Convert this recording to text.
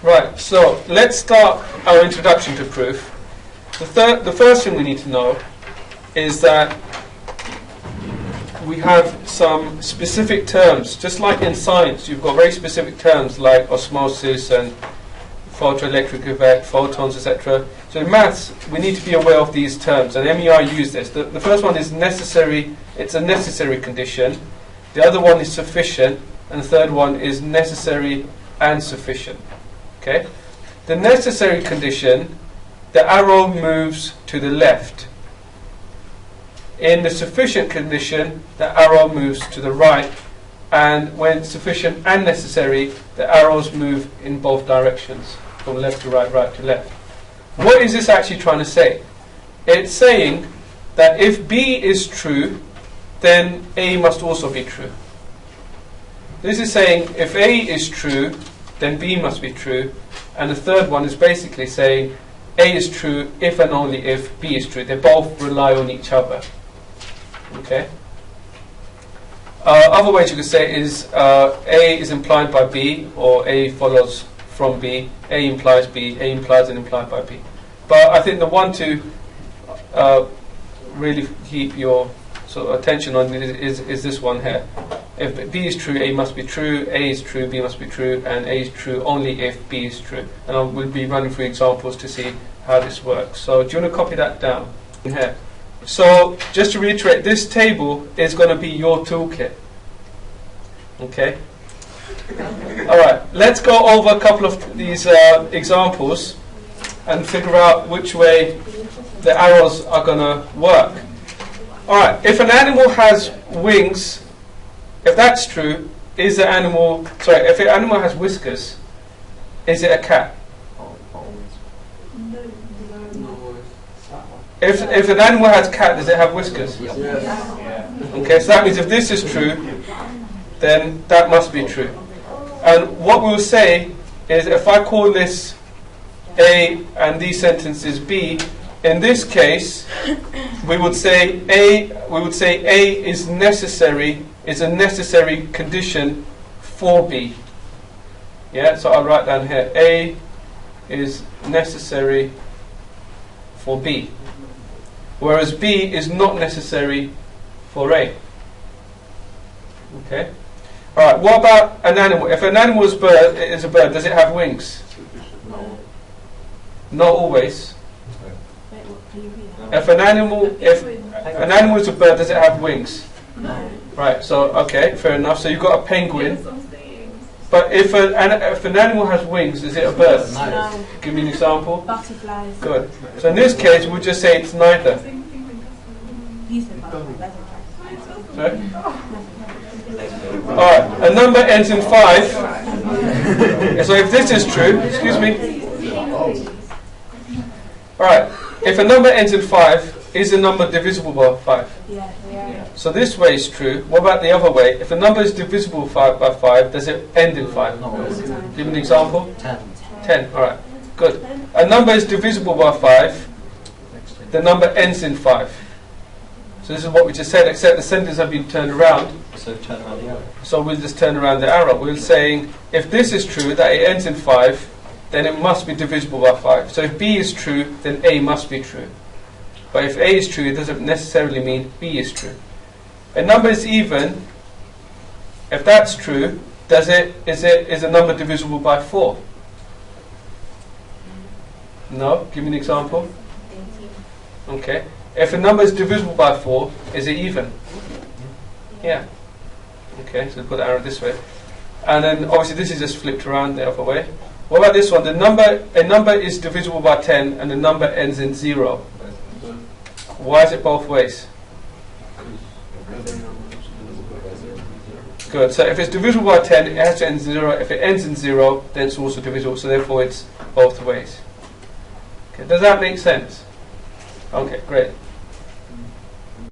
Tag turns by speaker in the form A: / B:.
A: Right, so let's start our introduction to proof. The first thing we need to know is that we have some specific terms. Just like in science, you've got very specific terms like osmosis and photoelectric effect, photons, etc. So in maths, we need to be aware of these terms, and MEI use this. The first one is necessary. It's a necessary condition. The other one is sufficient, and the third one is necessary and sufficient. Okay? The necessary condition, the arrow moves to the left. In the sufficient condition, the arrow moves to the right, and when sufficient and necessary, the arrows move in both directions, from left to right, right to left. What is this actually trying to say? It's saying that if B is true, then A must also be true. This is saying if A is true, then B must be true, and the third one is basically saying A is true if and only if B is true. They both rely on each other. Okay. Other ways you could say is A is implied by B, or A follows from B. A implies B. A implies and implied by B. But I think the one to really keep your sort of attention on is this one here. If B is true, A must be true. A is true, B must be true, and A is true only if B is true. And I will be running through examples to see how this works. So do you want to copy that down here? So just to reiterate, this table is going to be your toolkit. Okay? Alright, let's go over a couple of these examples and figure out which way the arrows are going to work. Alright, if an animal has wings, if that's true, if an animal has whiskers, is it a cat? If an animal has cat, does it have whiskers? Yes. Okay, so that means if this is true, then that must be true. And what we'll say is if I call this A and these sentences B, in this case, we would say A is necessary, is a necessary condition for B. Yeah, so I'll write down here, A is necessary for B. Whereas B is not necessary for A. Okay? Alright, what about an animal? If an animal is a bird, does it have wings?
B: No.
A: Not always. If an animal is a bird, does it have wings?
B: No.
A: Right, so okay, fair enough. So you've got a penguin. But if an animal has wings, is it a bird?
B: No.
A: Give me an example.
C: Butterflies.
A: Good. So in this case, we'll just say it's neither.
C: You said butterflies.
A: Sorry? Alright, a number ends in 5. So if this is true, excuse me. Alright, if a number ends in 5, is a number divisible by 5?
C: Yeah.
A: So this way is true. What about the other way? If a number is divisible by 5, does it end in 5?
B: No.
A: Give me an example.
B: 10.
A: 10, alright, good. A number is divisible by 5, the number ends in 5. So this is what we just said, except the sentences have been turned around.
B: So turn around the arrow.
A: So we'll just turn around the arrow. We're saying if this is true, that it ends in 5, then it must be divisible by 5. So if B is true, then A must be true. But if A is true, it doesn't necessarily mean B is true. A number is even. If that's true, is a number divisible by 4? No? Give me an example. Okay. If a number is divisible by 4, is it even? Yeah. Okay, so put the arrow this way. And then obviously this is just flipped around the other way. What about this one? A number is divisible by 10 and the number ends in 0. Why is it both ways? Good. So if it's divisible by 10, it has to end in 0. If it ends in 0, then it's also divisible. So therefore it's both ways. Okay. Does that make sense? Okay, great.